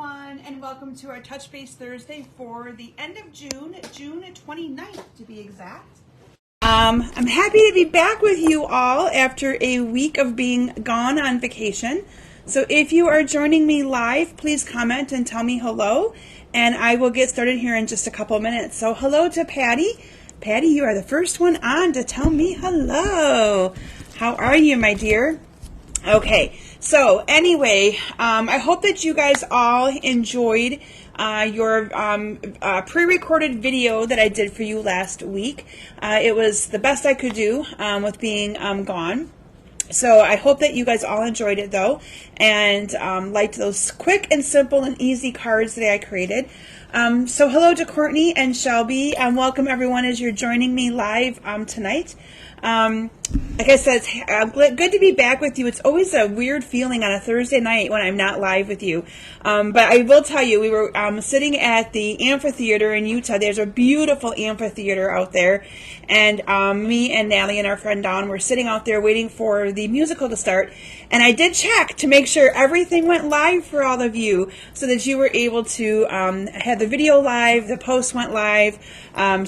everyone, and welcome to our Touch Base Thursday for the end of June, June 29th to be exact. I'm happy to be back with you all after a week of being gone on vacation. So if you are joining me live, please comment and tell me hello, and I will get started here in just a couple minutes. So hello to Patty. Patty, you are the first one on to tell me hello. How are you, my dear? Okay, so anyway, I hope that you guys all enjoyed your pre-recorded video that I did for you last week. It was the best I could do with being gone. So I hope that you guys all enjoyed it though, and liked those quick and simple and easy cards that I created. So hello to Courtney and Shelby, and welcome everyone as you're joining me live tonight. Like I said, it's good to be back with you. It's always a weird feeling on a Thursday night when I'm not live with you. But I will tell you, we were sitting at the amphitheater in Utah. There's a beautiful amphitheater out there. And me and Natalie and our friend Dawn were sitting out there waiting for the musical to start. And I did check to make sure everything went live for all of you so that you were able to have the video live, the post went live.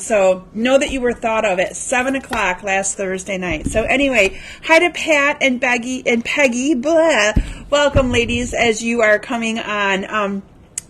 So know that you were thought of at 7 o'clock last Thursday night. So anyway, hi to Pat and Peggy. Blah. Welcome, ladies, as you are coming on.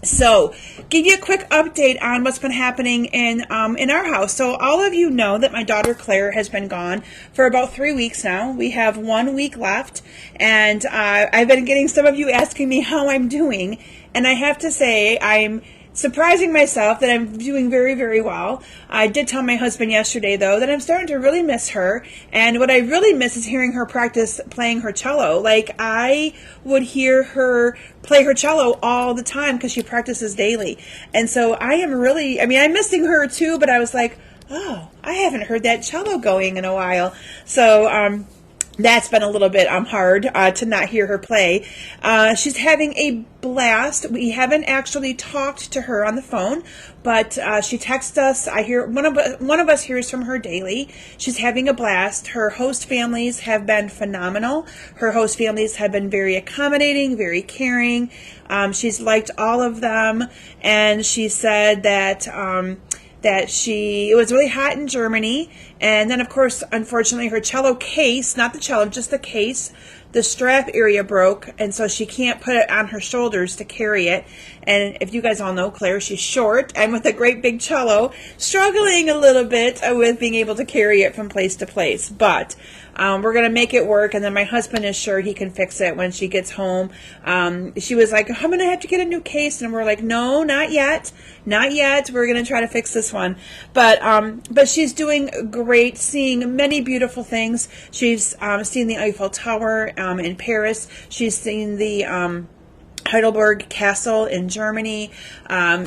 So, give you a quick update on what's been happening in our house. So, all of you know that my daughter Claire has been gone for about 3 weeks now. We have 1 week left, and I've been getting some of you asking me how I'm doing, and I have to say I'm surprising myself that I'm doing very, very well. I did tell my husband yesterday, though, that I'm starting to really miss her. And what I really miss is hearing her practice playing her cello. Like, I would hear her play her cello all the time because she practices daily. And so I am really, I'm missing her too, but I was like, oh, I haven't heard that cello going in a while. So, that's been a little bit hard to not hear her play. She's having a blast. We haven't actually talked to her on the phone, but she texts us. I hear one of us hears from her daily. She's having a blast. Her host families have been phenomenal. Her host families have been very accommodating, very caring. She's liked all of them, and she said that it was really hot in Germany, and then of course, unfortunately, her cello case, not the cello, just the case, the strap area broke, and so she can't put it on her shoulders to carry it. And if you guys all know Claire, she's short and with a great big cello, struggling a little bit with being able to carry it from place to place. But we're going to make it work, and then my husband is sure he can fix it when she gets home. She was like, I'm going to have to get a new case, and we're like, no, not yet. Not yet. We're going to try to fix this one. But she's doing great, seeing many beautiful things. She's seen the Eiffel Tower in Paris. She's seen the Heidelberg Castle in Germany.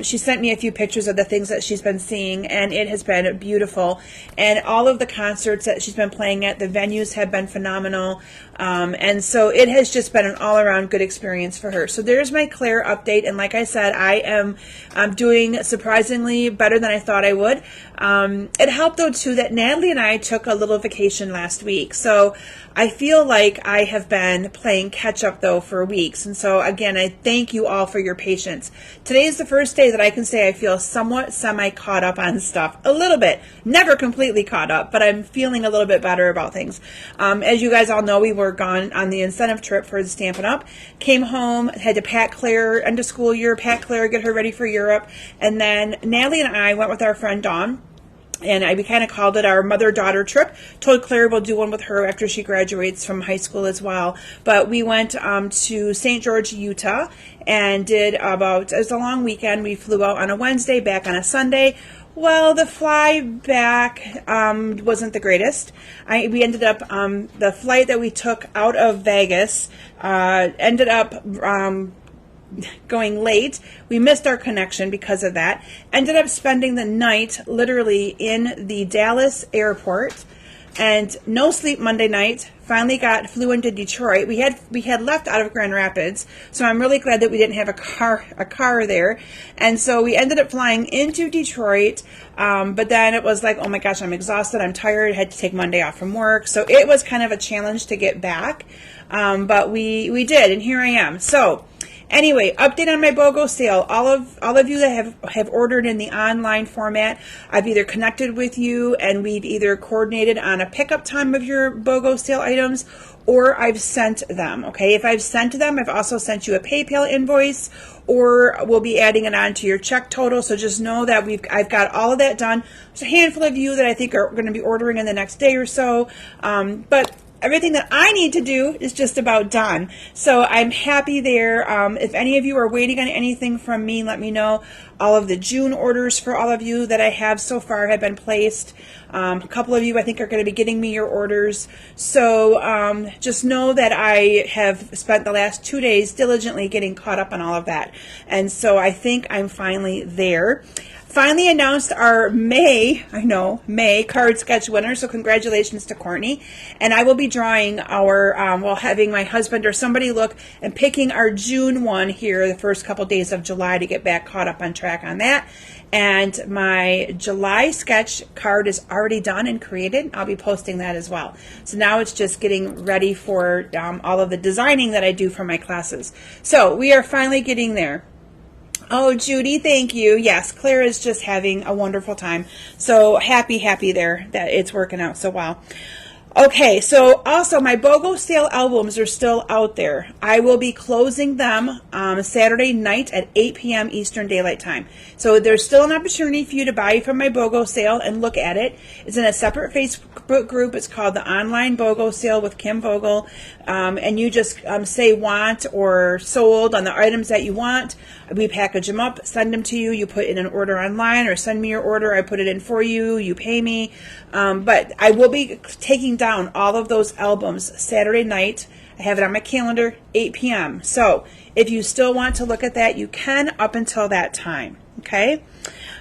She sent me a few pictures of the things that she's been seeing, and it has been beautiful. And all of the concerts that she's been playing at, the venues have been phenomenal. And so it has just been an all-around good experience for her. So there's my Claire update. And like I said, I am doing surprisingly better than I thought I would. It helped, though, too, that Natalie and I took a little vacation last week. So I feel like I have been playing catch-up, though, for weeks. And so, again, I thank you all for your patience. Today is the first day that I can say I feel somewhat semi-caught up on stuff. A little bit. Never completely caught up, but I'm feeling a little bit better about things. As you guys all know, we were gone on the incentive trip for the Stampin' Up. Came home, had to pack Claire, end of school year, pack Claire, get her ready for Europe. And then Natalie and I went with our friend Dawn. And we kind of called it our mother-daughter trip. Told Claire we'll do one with her after she graduates from high school as well. But we went to St. George, Utah, and did it was a long weekend. We flew out on a Wednesday, back on a Sunday. Well, the fly back wasn't the greatest. We ended up, the flight that we took out of Vegas ended up going late. We missed our connection because of that. Ended up spending the night literally in the Dallas airport, and no sleep Monday night. Finally flew into Detroit. We had left out of Grand Rapids, so I'm really glad that we didn't have a car there. And so we ended up flying into Detroit, but then it was like, oh my gosh, I'm exhausted, I'm tired, had to take Monday off from work. So it was kind of a challenge to get back, but we did, and here I am. So Anyway, update on my BOGO sale. All of you that have ordered in the online format, I've either connected with you and we've either coordinated on a pickup time of your BOGO sale items, or I've sent them. Okay, if I've sent them, I've also sent you a PayPal invoice, or we'll be adding it on to your check total. So just know that I've got all of that done. There's a handful of you that I think are going to be ordering in the next day or so, but everything that I need to do is just about done. So I'm happy there. If any of you are waiting on anything from me, let me know. All of the June orders for all of you that I have so far have been placed. A couple of you I think are going to be getting me your orders. So just know that I have spent the last 2 days diligently getting caught up on all of that. And so I think I'm finally there. Finally announced our May card sketch winner, so congratulations to Courtney. And I will be drawing our, having my husband or somebody look and picking our June one here the first couple days of July to get back caught up on track on that. And my July sketch card is already done and created. I'll be posting that as well. So now it's just getting ready for all of the designing that I do for my classes. So we are finally getting there. Oh, Judy, thank you. Yes, Claire is just having a wonderful time. So happy there that it's working out so well. Okay, so also my BOGO sale albums are still out there. I will be closing them Saturday night at 8 p.m. Eastern Daylight Time. So there's still an opportunity for you to buy from my BOGO sale and look at it. It's in a separate Facebook group. It's called the Online BOGO Sale with Kim Vogel. And you just say want or sold on the items that you want. We package them up, send them to you. You put in an order online or send me your order. I put it in for you. You pay me. But I will be taking down all of those albums Saturday night. I have it on my calendar, 8 p.m. So if you still want to look at that, you can up until that time. Okay.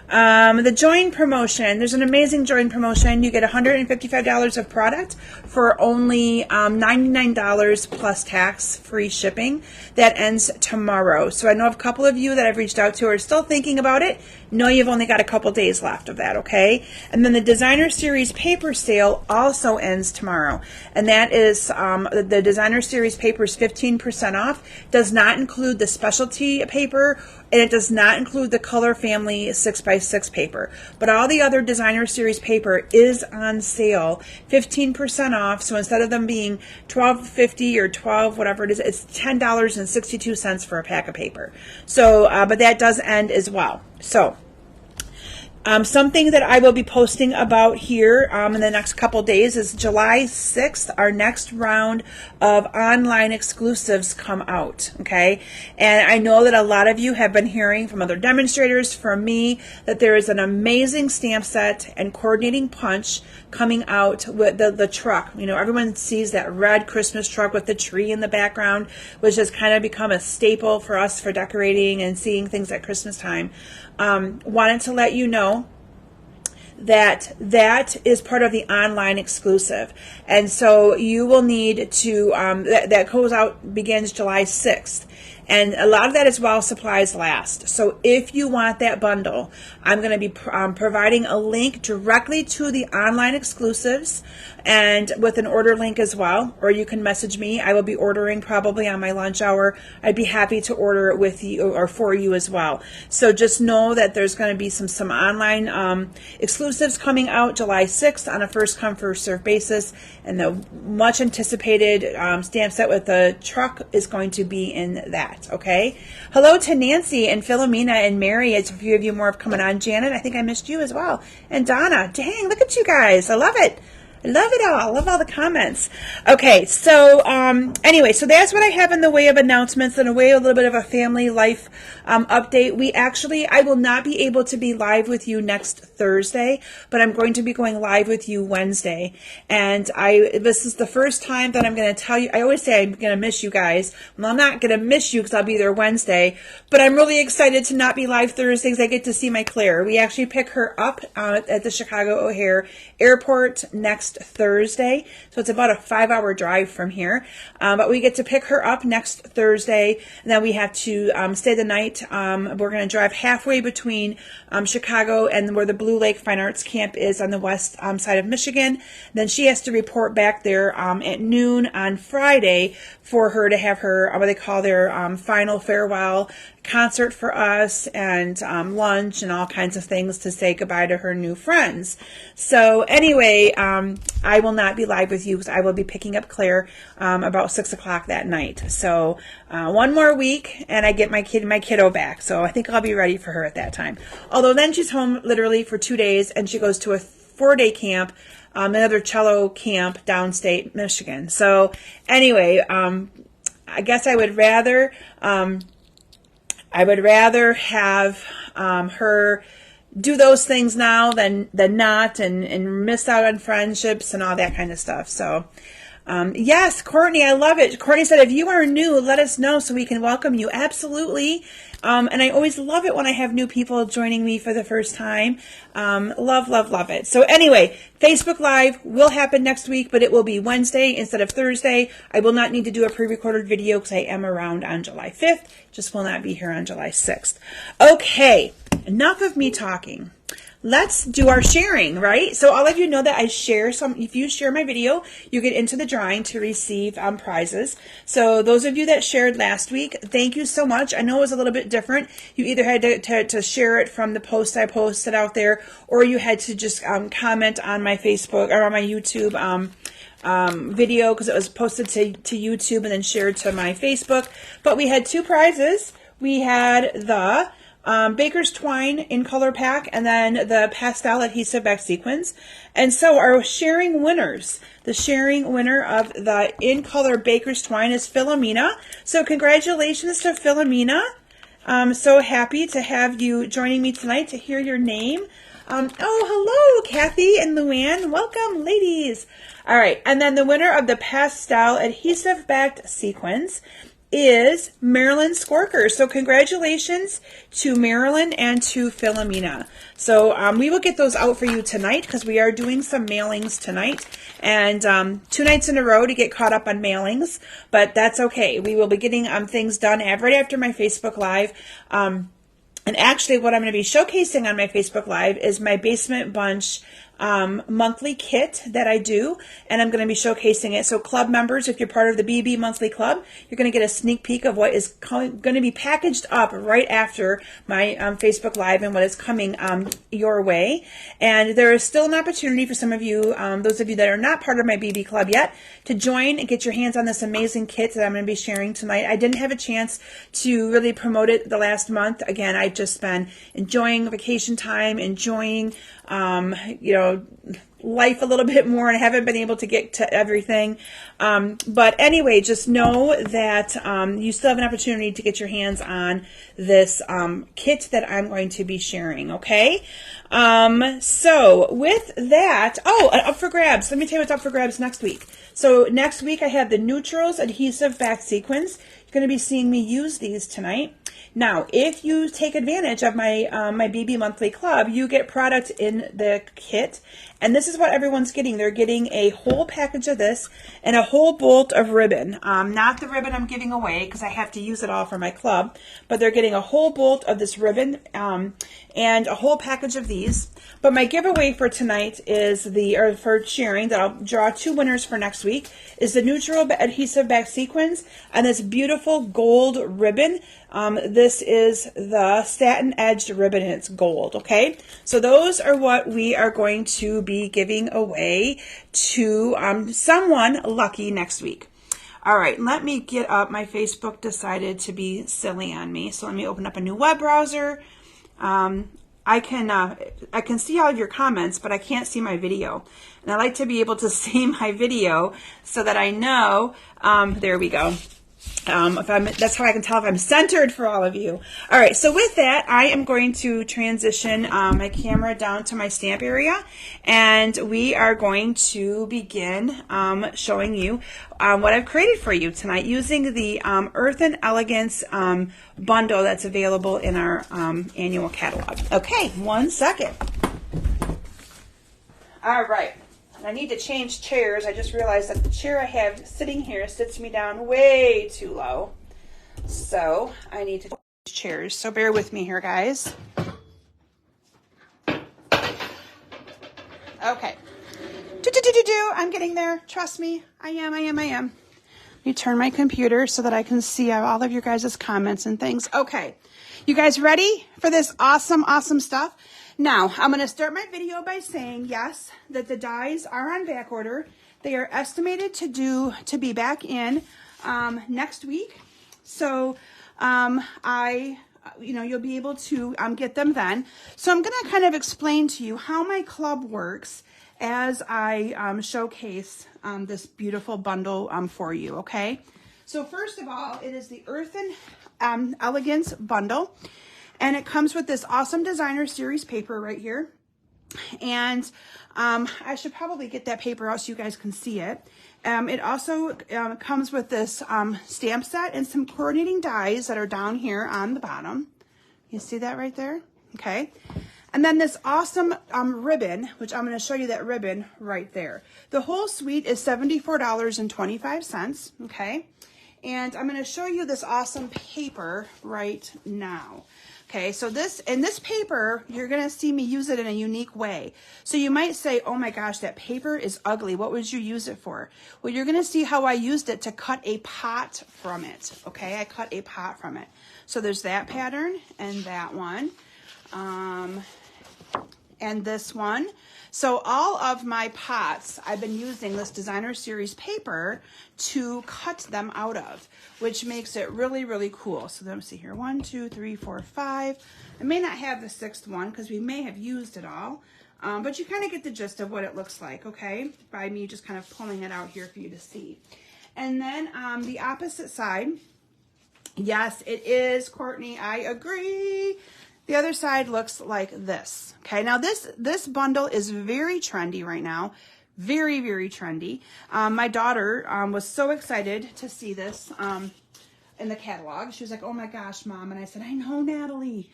The join promotion, there's an amazing join promotion. You get $155 of product for only $99 plus tax free shipping. That ends tomorrow. So I know a couple of you that I've reached out to are still thinking about it. No, you've only got a couple days left of that, okay? And then the Designer Series paper sale also ends tomorrow. And that is the Designer Series paper is 15% off. Does not include the specialty paper, and it does not include the Color Family 6x6 paper. But all the other Designer Series paper is on sale, 15% off. So instead of them being $12.50 or $12, whatever it is, it's $10.62 for a pack of paper. So, but that does end as well. So, something that I will be posting about here in the next couple days is July 6th, our next round of online exclusives come out, okay? And I know that a lot of you have been hearing from other demonstrators, from me, that there is an amazing stamp set and coordinating punch coming out with the truck. You know, everyone sees that red Christmas truck with the tree in the background, which has kind of become a staple for us for decorating and seeing things at Christmas time. Wanted to let you know that that is part of the online exclusive. And so you will need to, that goes out, begins July 6th. And a lot of that is while supplies last. So if you want that bundle, I'm going to be providing a link directly to the online exclusives and with an order link as well. Or you can message me. I will be ordering probably on my lunch hour. I'd be happy to order it with you or for you as well. So just know that there's going to be some online exclusives coming out July 6th on a first come first serve basis. And the much anticipated stamp set with the truck is going to be in that. Okay. Hello to Nancy and Philomena and Mary. As a few of you more have coming on. Janet, I think I missed you as well. And Donna. Dang, look at you guys. I love it. I love it all. I love all the comments. Okay, so anyway, so that's what I have in the way of announcements and a way a little bit of a family life update. I will not be able to be live with you next Thursday, but I'm going to be going live with you Wednesday. And this is the first time that I'm going to tell you. I always say I'm going to miss you guys. Well, I'm not going to miss you because I'll be there Wednesday, but I'm really excited to not be live Thursdays. I get to see my Claire. We actually pick her up at the Chicago O'Hare Airport next Thursday, so it's about a 5-hour drive from here, but we get to pick her up next Thursday, and then we have to stay the night. We're going to drive halfway between Chicago and where the Blue Lake Fine Arts Camp is on the west side of Michigan. Then she has to report back there at noon on Friday for her to have her, what they call their final farewell concert for us, and lunch and all kinds of things to say goodbye to her new friends. So anyway, I will not be live with you because I will be picking up Claire about 6 o'clock that night. So one more week and I get my kiddo back. So I think I'll be ready for her at that time. Although then she's home literally for 2 days and she goes to a 4-day camp, another cello camp downstate Michigan. So anyway, I guess I would rather have her do those things now than not, and miss out on friendships and all that kind of stuff. So yes, Courtney, I love it. Courtney said, if you are new, let us know so we can welcome you. Absolutely. And I always love it when I have new people joining me for the first time. Love, love, love it. So anyway, Facebook Live will happen next week, but it will be Wednesday instead of Thursday. I will not need to do a pre-recorded video because I am around on July 5th. Just will not be here on July 6th. Okay, enough of me talking. Let's do our sharing, right? So all of you know that I share some. If you share my video, you get into the drawing to receive prizes. So those of you that shared last week, thank you so much. I know it was a little bit different. You either had to share it from the post I posted out there, or you had to just comment on my Facebook or on my YouTube video, because it was posted to YouTube and then shared to my Facebook. But we had 2 prizes. We had the Baker's Twine in color pack, and then the pastel adhesive back sequins. And so our sharing winners, the sharing winner of the in color Baker's Twine is Philomena. So congratulations to Philomena. I'm so happy to have you joining me tonight to hear your name. Oh, hello, Kathy and Luann. Welcome, ladies. All right, and then the winner of the pastel adhesive backed sequins is Marilyn Scorker. So congratulations to Marilyn and to Philomena. So we will get those out for you tonight because we are doing some mailings tonight, and 2 nights in a row to get caught up on mailings, but that's okay. We will be getting things done right after my Facebook Live. And actually what I'm going to be showcasing on my Facebook Live is my Basement Bunch monthly kit that I do, and I'm going to be showcasing it. So club members, if you're part of the BB monthly club, you're going to get a sneak peek of what is going to be packaged up right after my Facebook Live and what is coming your way. And there is still an opportunity for some of you, those of you that are not part of my BB club yet, to join and get your hands on this amazing kit that I'm going to be sharing tonight. I didn't have a chance to really promote it the last month. Again, I've just been enjoying vacation time, enjoying life a little bit more, and I haven't been able to get to everything. But anyway, just know that you still have an opportunity to get your hands on this kit that I'm going to be sharing, okay? So with that, up for grabs. Let me tell you what's up for grabs next week. So next week I have the Neutrals adhesive back sequins. You're going to be seeing me use these tonight. Now, if you take advantage of my my BB Monthly Club, you get product in the kit, and this is what everyone's getting. They're getting a whole package of this and a whole bolt of ribbon. Not the ribbon I'm giving away because I have to use it all for my club, but they're getting a whole bolt of this ribbon and a whole package of these. But my giveaway for tonight is for sharing, that I'll draw 2 winners for next week, is the Neutral Adhesive Back Sequins and this beautiful gold ribbon. This is the satin edged ribbon and it's gold, okay? So those are what we are going to be giving away to someone lucky next week. All right, let me get up. My Facebook decided to be silly on me, so let me open up a new web browser. I can see all of your comments, but I can't see my video. And I like to be able to see my video so that I know, there we go. That's how I can tell if I'm centered for all of you. All right, so with that, I am going to transition my camera down to my stamp area, and we are going to begin showing you what I've created for you tonight using the Earth and Elegance bundle that's available in our annual catalog. Okay, 1 second. All right. I need to change chairs. I just realized that the chair I have sitting here sits me down way too low. So I need to change chairs. So bear with me here, guys. Okay. I'm getting there. Trust me. I am. Let me turn my computer so that I can see all of your guys' comments and things. Okay, you guys ready for this awesome, awesome stuff? Now, I'm going to start my video by saying, yes, that the dies are on back order. They are estimated to be back in next week. So you'll be able to get them then. So I'm going to kind of explain to you how my club works as I showcase this beautiful bundle for you, okay? So first of all, it is the Earth and Elegance bundle, and it comes with this awesome designer series paper right here. And I should probably get that paper out so you guys can see it. It also comes with this stamp set and some coordinating dies that are down here on the bottom. You see that right there? Okay. And then this awesome ribbon, which I'm going to show you that ribbon right there. The whole suite is $74.25, okay? And I'm going to show you this awesome paper right now. Okay, so in this paper, you're going to see me use it in a unique way. So you might say, oh my gosh, that paper is ugly. What would you use it for? Well, you're going to see how I used it to cut a pot from it. Okay, I cut a pot from it. So there's that pattern and that one. And this one. So all of my pots, I've been using this designer series paper to cut them out of, which makes it really, really cool. So let me see here, 1, 2, 3, 4, 5. I may not have the 6th one because we may have used it all, but you kind of get the gist of what it looks like, okay? By me just kind of pulling it out here for you to see. And then the opposite side, yes, it is, Courtney, I agree. The other side looks like this. Okay, now this bundle is very trendy right now. Very, very trendy. My daughter was so excited to see this in the catalog. She was like, oh my gosh, Mom. And I said, I know, Natalie.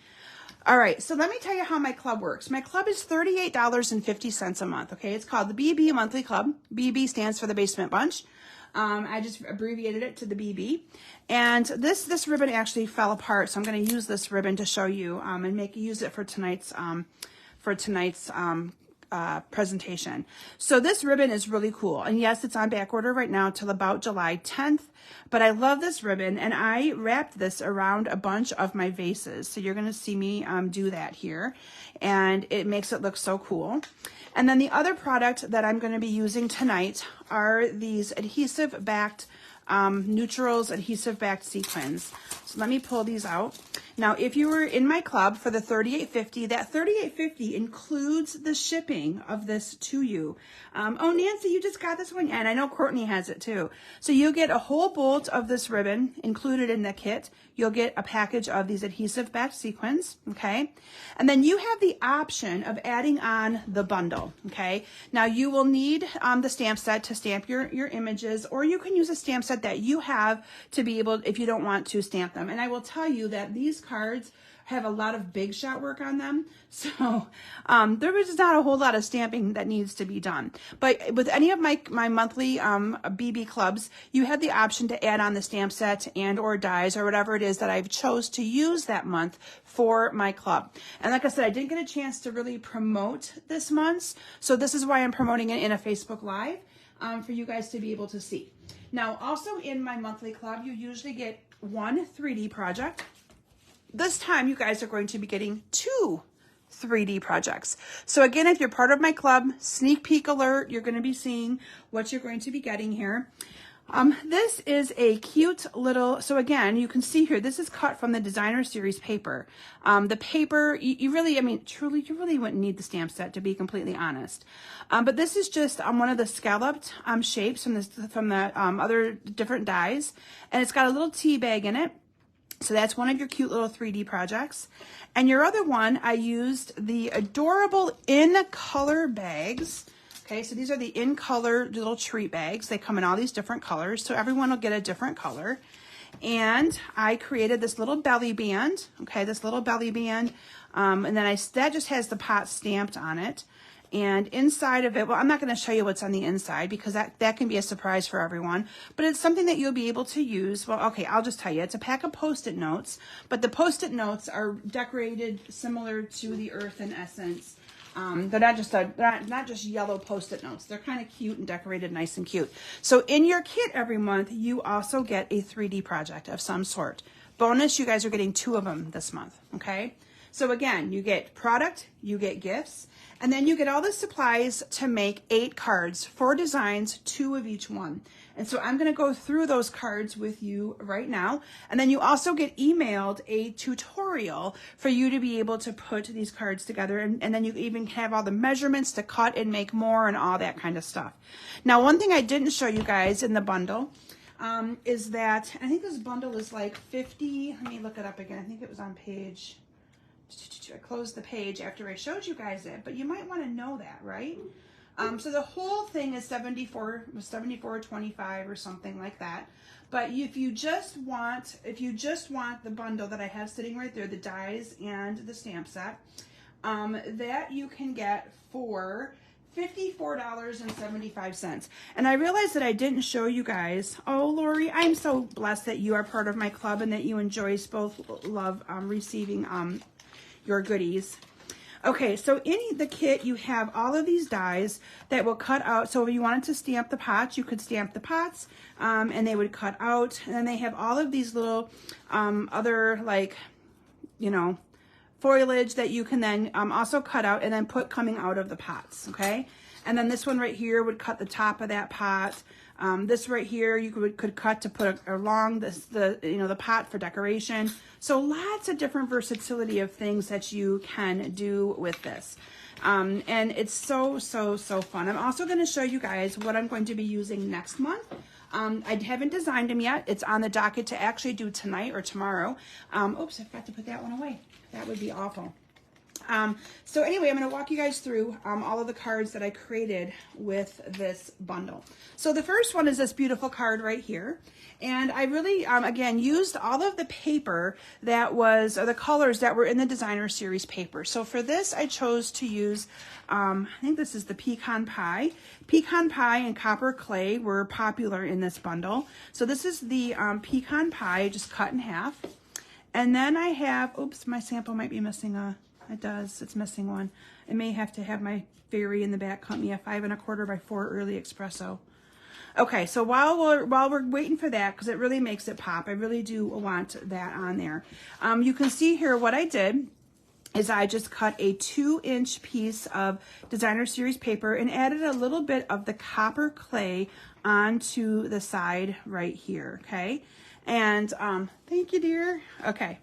All right, so let me tell you how my club works. My club is $38.50 a month, okay? It's called the BB Monthly Club. BB stands for the Basement Bunch. I just abbreviated it to the BB. And this ribbon actually fell apart, so I'm going to use this ribbon to show you and use it for tonight's presentation. So this ribbon is really cool, and yes, it's on back order right now till about July 10th. But I love this ribbon, and I wrapped this around a bunch of my vases. So you're going to see me do that here, and it makes it look so cool. And then the other product that I'm going to be using tonight are these adhesive-backed Neutrals adhesive-backed sequins. So let me pull these out. Now, if you were in my club for the $38.50, that $38.50 includes the shipping of this to you. Oh, Nancy, you just got this one? And I know Courtney has it too. So you get a whole bolt of this ribbon included in the kit. You'll get a package of these adhesive-backed sequins, okay? And then you have the option of adding on the bundle, okay? Now, you will need the stamp set to stamp your images, or you can use a stamp set that you have to be able, if you don't want to stamp them. And I will tell you that these cards have a lot of big shot work on them, so there is not a whole lot of stamping that needs to be done. But with any of my monthly BB clubs, you have the option to add on the stamp set and or dies or whatever it is that I've chose to use that month for my club. And like I said, I didn't get a chance to really promote this month's, so this is why I'm promoting it in a Facebook Live for you guys to be able to see. Now, also in my monthly club, you usually get one 3D project. This time, you guys are going to be getting 2 3D projects. So again, if you're part of my club, sneak peek alert, you're going to be seeing what you're going to be getting here. This is a cute little, so again, you can see here, this is cut from the designer series paper. The paper, you really, I mean, truly, you really wouldn't need the stamp set, to be completely honest. But this is just one of the scalloped shapes from the other different dies, and it's got a little tea bag in it. So that's one of your cute little 3D projects. And your other one, I used the adorable in color bags. Okay, so these are the in color little treat bags. They come in all these different colors, so everyone will get a different color. And I created this little belly band, okay, this little belly band. And then that just has the pot stamped on it. And inside of it, well, I'm not going to show you what's on the inside because that can be a surprise for everyone, but it's something that you'll be able to use. Well, okay, I'll just tell you, it's a pack of Post-it notes, but the Post-it notes are decorated similar to the Earth and Essence They're not just yellow Post-it notes. They're kind of cute and decorated nice and cute. So in your kit every month, you also get a 3D project of some sort. Bonus, you guys are getting 2 of them this month, okay? So again, you get product, you get gifts, and then you get all the supplies to make 8 cards, 4 designs, 2 of each one. And so I'm going to go through those cards with you right now. And then you also get emailed a tutorial for you to be able to put these cards together. And then you even have all the measurements to cut and make more and all that kind of stuff. Now, one thing I didn't show you guys in the bundle is that, I think this bundle is like 50, let me look it up again. I think it was on page, I closed the page after I showed you guys it, but you might want to know that, right? So the whole thing is $74.25 or something like that. But if you just want the bundle that I have sitting right there, the dies and the stamp set, that you can get for $54.75. And I realized that I didn't show you guys. Oh, Lori, I'm so blessed that you are part of my club and that you enjoy both love receiving your goodies. Okay, so in the kit, you have all of these dies that will cut out. So if you wanted to stamp the pots, you could stamp the pots, and they would cut out. And then they have all of these little other, like, you know, foliage that you can then also cut out and then put coming out of the pots, okay? And then this one right here would cut the top of that pot. This right here you could cut to put along the pot for decoration. So lots of different versatility of things that you can do with this. And it's so fun. I'm also going to show you guys what I'm going to be using next month. I haven't designed them yet. It's on the docket to actually do tonight or tomorrow. Oops, I forgot to put that one away. That would be awful. So anyway, I'm going to walk you guys through all of the cards that I created with this bundle. So the first one is this beautiful card right here. And I really, again, used all of the paper that was, or the colors that were in the designer series paper. So for this, I chose to use, I think this is the pecan pie. Pecan pie and copper clay were popular in this bundle. So this is the pecan pie, just cut in half. And then I have, oops, my sample might be missing it does, it's missing one. I may have to have my fairy in the back cut me a 5 1/4 by 4 early espresso. Okay, so while we're waiting for that, because it really makes it pop, I really do want that on there. You can see here what I did is I just cut a 2-inch piece of designer series paper and added a little bit of the copper clay onto the side right here, okay? And thank you, dear. Okay.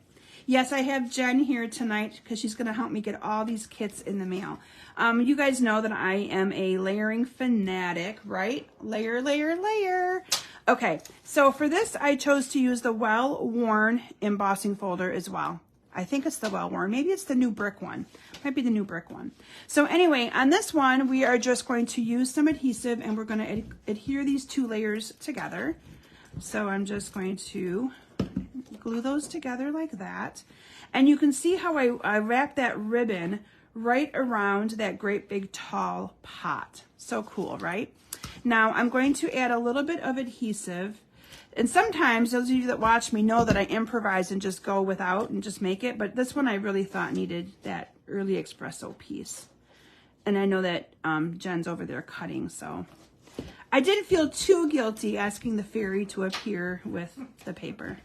Yes, I have Jen here tonight because she's going to help me get all these kits in the mail. You guys know that I am a layering fanatic, right? Layer, layer, layer. Okay, so for this, I chose to use the well-worn embossing folder as well. I think it's the well-worn. Maybe it's the new brick one. Might be the new brick one. So anyway, on this one, we are just going to use some adhesive and we're going to adhere these 2 layers together. So I'm just going to glue those together like that. And you can see how I wrap that ribbon right around that great big tall pot. So cool, right? Now I'm going to add a little bit of adhesive. And sometimes those of you that watch me know that I improvise and just go without and just make it. But this one I really thought needed that early espresso piece. And I know that Jen's over there cutting, so. I didn't feel too guilty asking the fairy to appear with the paper.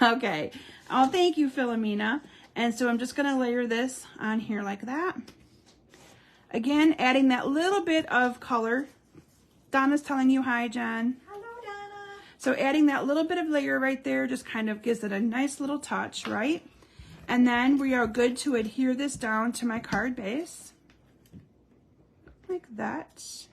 Okay. Oh, thank you, Philomena. And so I'm just going to layer this on here like that. Again, adding that little bit of color. Donna's telling you hi, Jen. Hello, Donna. So adding that little bit of layer right there just kind of gives it a nice little touch, right? And then we are good to adhere this down to my card base. Like that.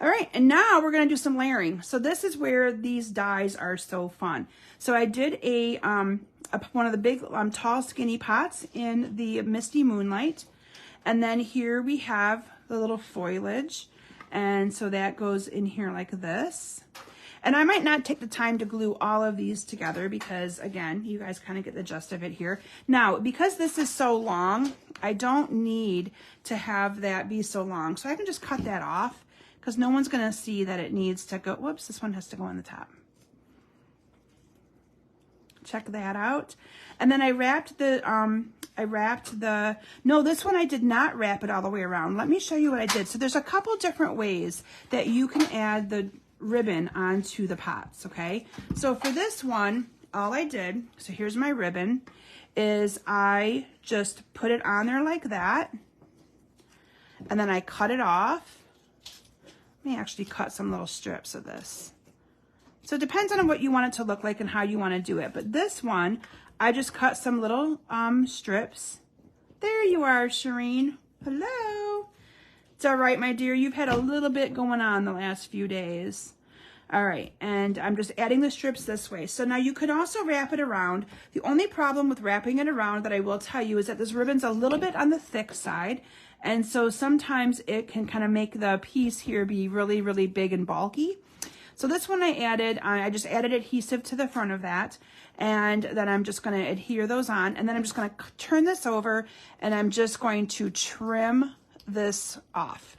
All right, and now we're going to do some layering. So this is where these dies are so fun. So I did one of the big tall skinny pots in the Misty Moonlight. And then here we have the little foliage. And so that goes in here like this. And I might not take the time to glue all of these together because, again, you guys kind of get the gist of it here. Now, because this is so long, I don't need to have that be so long. So I can just cut that off, because no one's going to see that it needs to go. Whoops, this one has to go on the top. Check that out. And then I wrapped the I wrapped no, this one I did not wrap it all the way around. Let me show you what I did. So there's a couple different ways that you can add the ribbon onto the pots, okay? So for this one, all I did, so here's my ribbon, is I just put it on there like that, and then I cut it off. Let me actually cut some little strips of this. So it depends on what you want it to look like and how you want to do it. But this one, I just cut some little strips. There you are, Shireen. Hello. It's all right, my dear. You've had a little bit going on the last few days. All right, and I'm just adding the strips this way. So now you could also wrap it around. The only problem with wrapping it around that I will tell you is that this ribbon's a little bit on the thick side. And so sometimes it can kind of make the piece here be really, really big and bulky. So this one I just added adhesive to the front of that. And then I'm just going to adhere those on. And then I'm just going to turn this over and I'm just going to trim this off.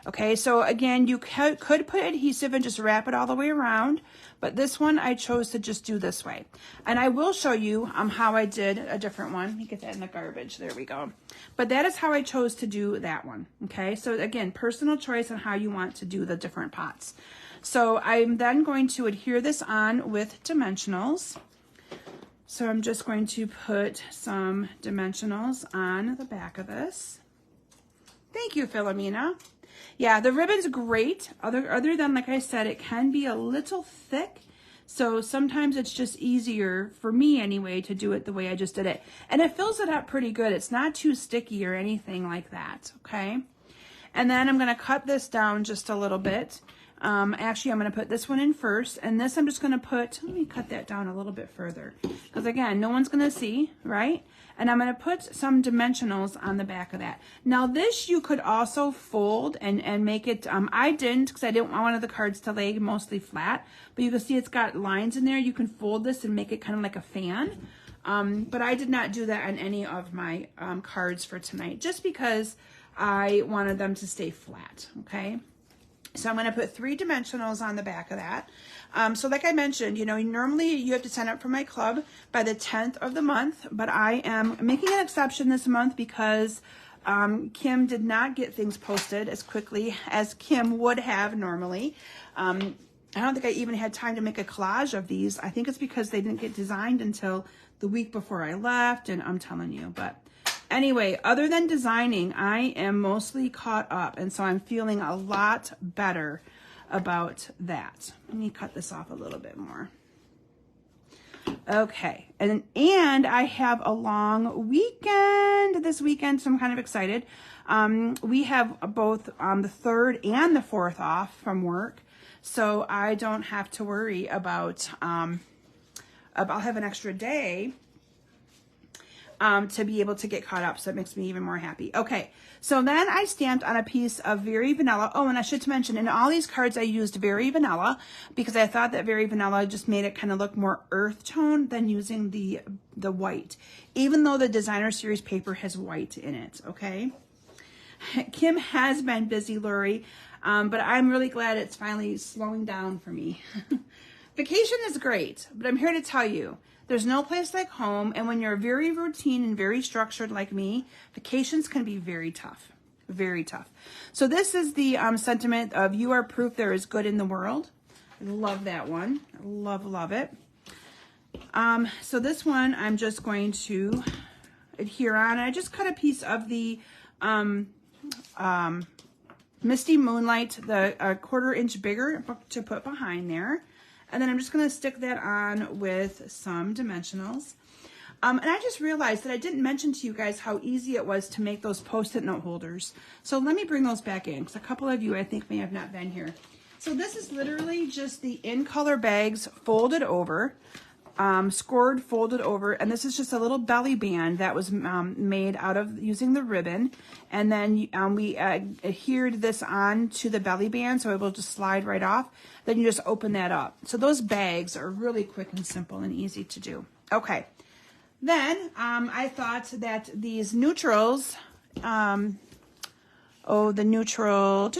Okay, so again, you could put adhesive and just wrap it all the way around, but this one I chose to just do this way. And I will show you how I did a different one. Let me get that in the garbage. There we go. But that is how I chose to do that one. Okay, so again, personal choice on how you want to do the different pots. So I'm then going to adhere this on with dimensionals. So I'm just going to put some dimensionals on the back of this. Thank you, Philomena. Yeah, the ribbon's great. Other than, like I said, it can be a little thick. So sometimes it's just easier, for me anyway, to do it the way I just did it. And it fills it up pretty good. It's not too sticky or anything like that, okay? And then I'm going to cut this down just a little bit. Actually, I'm going to put this one in first. And this I'm just going to put, let me cut that down a little bit further. Because again, no one's going to see, right? And I'm going to put some dimensionals on the back of that. Now this you could also fold and make it, I didn't because I wanted the cards to lay mostly flat, but you can see it's got lines in there. You can fold this and make it kind of like a fan. But I did not do that on any of my cards for tonight, just because I wanted them to stay flat, okay? So I'm going to put 3 dimensionals on the back of that. So like I mentioned, you know, normally you have to sign up for my club by the 10th of the month, but I am making an exception this month because Kim did not get things posted as quickly as Kim would have normally. I don't think I even had time to make a collage of these. I think it's because they didn't get designed until the week before I left, and I'm telling you, but anyway, other than designing, I am mostly caught up, and so I'm feeling a lot better about that. Let me cut this off a little bit more. Okay, and I have a long weekend this weekend, so I'm kind of excited. We have both the 3rd and the 4th off from work, so I don't have to worry about, I'll have an extra day to be able to get caught up. So it makes me even more happy. Okay. So then I stamped on a piece of Very Vanilla. Oh, and I should mention, in all these cards, I used Very Vanilla because I thought that Very Vanilla just made it kind of look more earth tone than using the white, even though the designer series paper has white in it. Okay. Kim has been busy, Lori, but I'm really glad it's finally slowing down for me. Vacation is great, but I'm here to tell you, there's no place like home, and when you're very routine and very structured like me, vacations can be very tough, very tough. So this is the sentiment of "You are proof there is good in the world." I love that one. I love it. So this one I'm just going to adhere on. I just cut a piece of the Misty Moonlight, the 1/4 inch bigger to put behind there. And then I'm just going to stick that on with some dimensionals. And I just realized that I didn't mention to you guys how easy it was to make those Post-it note holders. So let me bring those back in, because a couple of you I think may have not been here. So this is literally just the In Color bags folded over, scored, folded over, and this is just a little belly band that was made out of using the ribbon. And then we adhered this on to the belly band, so it will just slide right off. Then you just open that up. So those bags are really quick and simple and easy to do. Okay. Then I thought that these neutrals, the neutral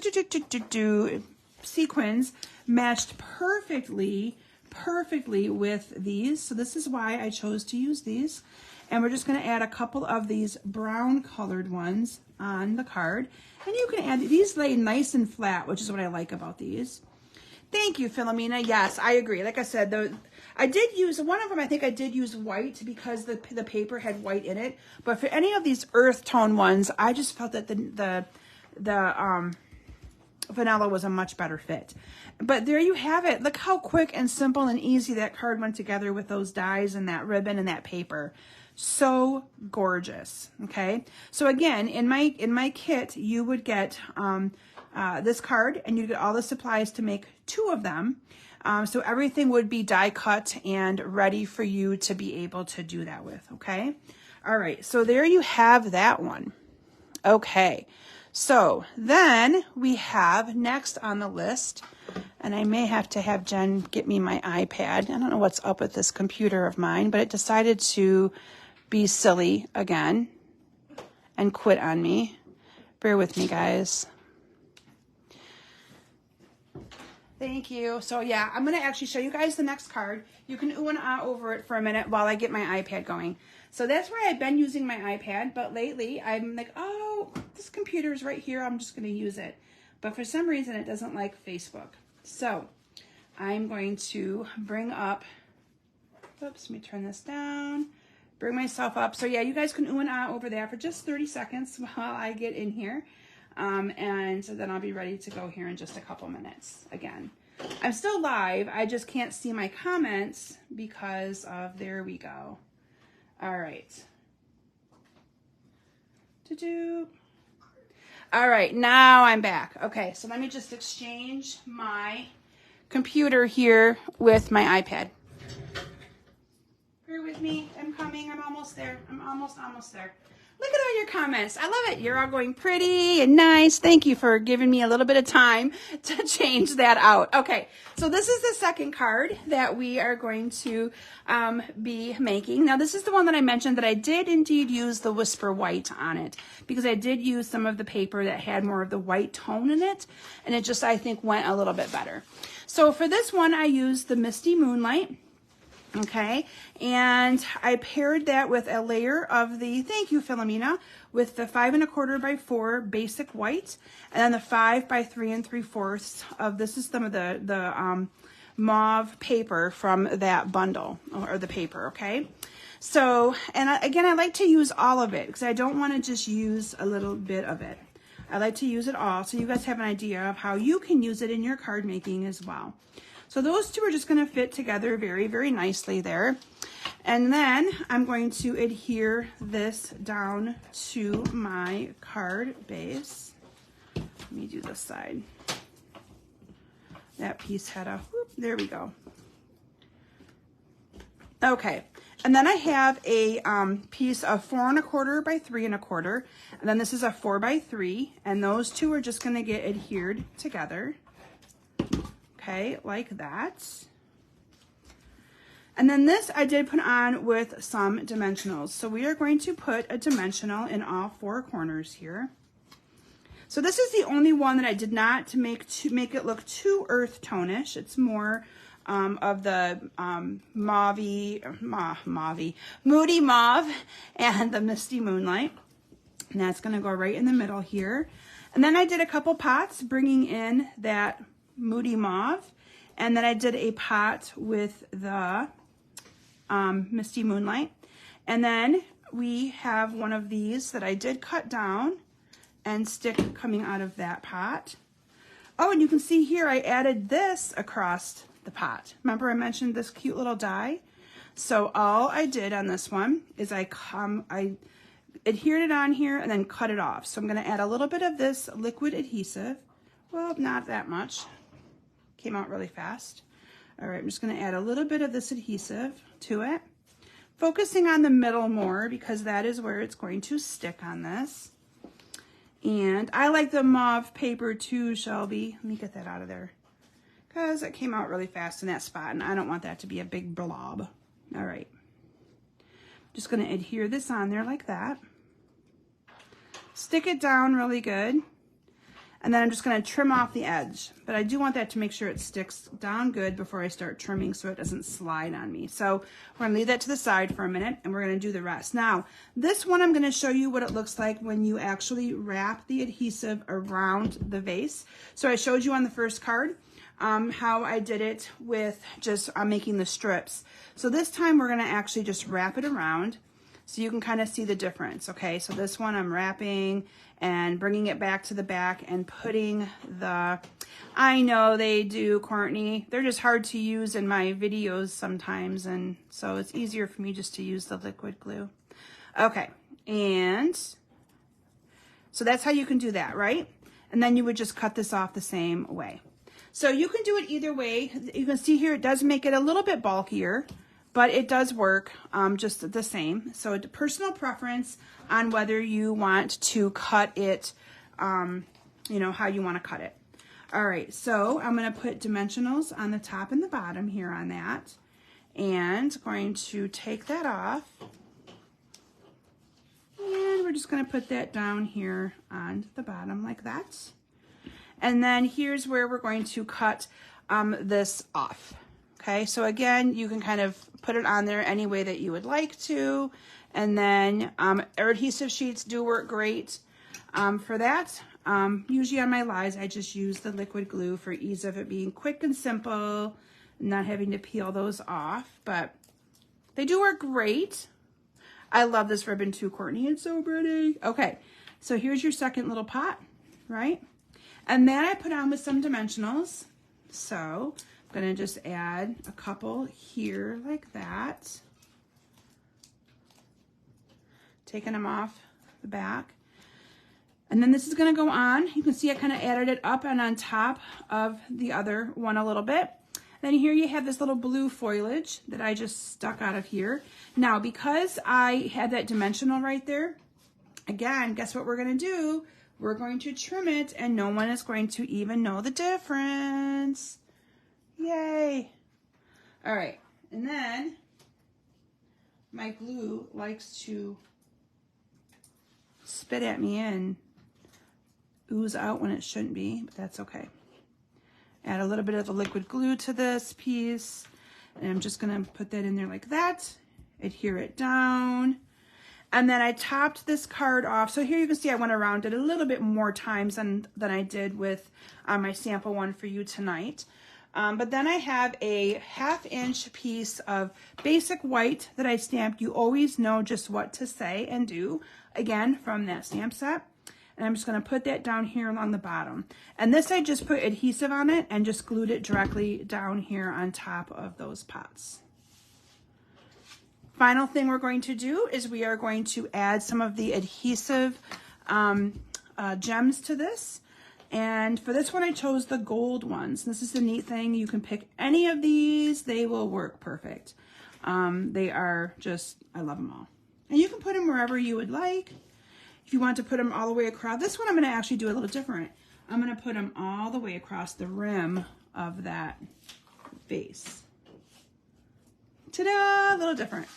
sequins matched perfectly perfectly with these. So this is why I chose to use these. And we're just going to add a couple of these brown colored ones on the card. And you can add, these lay nice and flat, which is what I like about these. Thank you, Philomena. Yes, I agree. Like I said, I did use, one of them I think I did use white because the paper had white in it. But for any of these earth tone ones, I just felt that the vanilla was a much better fit. But there you have it. Look how quick and simple and easy that card went together with those dies and that ribbon and that paper. So gorgeous. Okay, so again, in my kit, you would get this card, and you get all the supplies to make 2 of them. So everything would be die cut and ready for you to be able to do that with. Okay, all right. So there you have that one. Okay, so then we have next on the list, and I may have to have Jen get me my iPad. I don't know what's up with this computer of mine, but it decided to be silly again and quit on me. Bear with me, guys. Thank you. So yeah, I'm going to actually show you guys the next card. You can ooh and ah over it for a minute while I get my iPad going. So that's where I've been using my iPad, but lately I'm like, oh, this computer is right here. I'm just going to use it. But for some reason, it doesn't like Facebook. So I'm going to bring up, oops, let me turn this down. Bring myself up. So yeah, you guys can ooh and ah over there for just 30 seconds while I get in here. And so then I'll be ready to go here in just a couple minutes again. I'm still live. I just can't see my comments because of, there we go. All right. All right, now I'm back. Okay, so let me just exchange my computer here with my iPad. Bear with me. I'm coming. I'm almost there. I'm almost there. Look at all your comments. I love it. You're all going pretty and nice. Thank you for giving me a little bit of time to change that out. Okay, so this is the second card that we are going to be making. Now, this is the one that I mentioned that I did indeed use the Whisper White on it because I did use some of the paper that had more of the white tone in it, and it just, I think, went a little bit better. So for this one, I used the Misty Moonlight. Okay, and I paired that with a layer of the, thank you, Philomena, with the 5 1/4 by 4 basic white, and then the 5 by 3 3/4 of, this is some of the mauve paper from that bundle, or the paper, okay? So, and again, I like to use all of it because I don't want to just use a little bit of it. I like to use it all so you guys have an idea of how you can use it in your card making as well. So those two are just going to fit together very, very nicely there. And then I'm going to adhere this down to my card base. Let me do this side. That piece had a, whoop, there we go. Okay, and then I have a piece of 4 1/4 by 3 1/4, and then this is a 4 by 3, and those two are just going to get adhered together. Okay, like that. And then this I did put on with some dimensionals. So we are going to put a dimensional in all 4 corners here. So this is the only one that I did not make it look too earth tone-ish. It's more of the Moody Mauve and the Misty Moonlight. And that's going to go right in the middle here. And then I did a couple pots bringing in that Moody Mauve, and then I did a pot with the Misty Moonlight, and then we have one of these that I did cut down and stick coming out of that pot. Oh, and you can see here I added this across the pot. Remember I mentioned this cute little die? So all I did on this one is I adhered it on here and then cut it off. So I'm going to add a little bit of this liquid adhesive. Well, not that much. Came out really fast. All right, I'm just going to add a little bit of this adhesive to it, focusing on the middle more because that is where it's going to stick on this. And I like the mauve paper too, Shelby. Let me get that out of there because it came out really fast in that spot, and I don't want that to be a big blob. All right, just going to adhere this on there like that. Stick it down really good. And then I'm just going to trim off the edge. But I do want that to make sure it sticks down good before I start trimming so it doesn't slide on me. So we're going to leave that to the side for a minute and we're going to do the rest. Now, this one I'm going to show you what it looks like when you actually wrap the adhesive around the vase. So I showed you on the first card how I did it with just making the strips. So this time we're going to actually just wrap it around so you can kind of see the difference. Okay, so this one I'm wrapping and bringing it back to the back and putting the, I know they do, Courtney, they're just hard to use in my videos sometimes, and so it's easier for me just to use the liquid glue. Okay, and so that's how you can do that, right? And then you would just cut this off the same way. So you can do it either way. You can see here it does make it a little bit bulkier, but it does work just the same. So it's personal preference on whether you want to cut it, you know, how you want to cut it. All right, so I'm going to put dimensionals on the top and the bottom here on that, and going to take that off. And we're just going to put that down here on the bottom like that. And then here's where we're going to cut this off. Okay, so again, you can kind of put it on there any way that you would like to. And then our adhesive sheets do work great for that. Usually on my lies, I just use the liquid glue for ease of it being quick and simple, not having to peel those off, but they do work great. I love this ribbon too, Courtney. It's so pretty. Okay, so here's your second little pot, right? And then I put on with some dimensionals. So I'm going to just add a couple here like that. Taking them off the back. And then this is going to go on. You can see I kind of added it up and on top of the other one a little bit. Then here you have this little blue foliage that I just stuck out of here. Now, because I had that dimensional right there, again, guess what we're going to do? We're going to trim it and no one is going to even know the difference. Yay. All right, and then my glue likes to spit at me and ooze out when it shouldn't be, but that's okay. Add a little bit of the liquid glue to this piece, and I'm just gonna put that in there like that, adhere it down, and then I topped this card off. So here you can see I went around it a little bit more times than I did with my sample one for you tonight. But then I have a 1/2-inch piece of basic white that I stamped. You always know just what to say and do, again, from that stamp set. And I'm just going to put that down here along the bottom. And this I just put adhesive on it and just glued it directly down here on top of those pots. Final thing we're going to do is we are going to add some of the adhesive gems to this. And for this one, I chose the gold ones. This is the neat thing. You can pick any of these. They will work perfect. They are just, I love them all. And you can put them wherever you would like. If you want to put them all the way across, this one I'm going to actually do a little different. I'm going to put them all the way across the rim of that vase. Ta-da! A little different.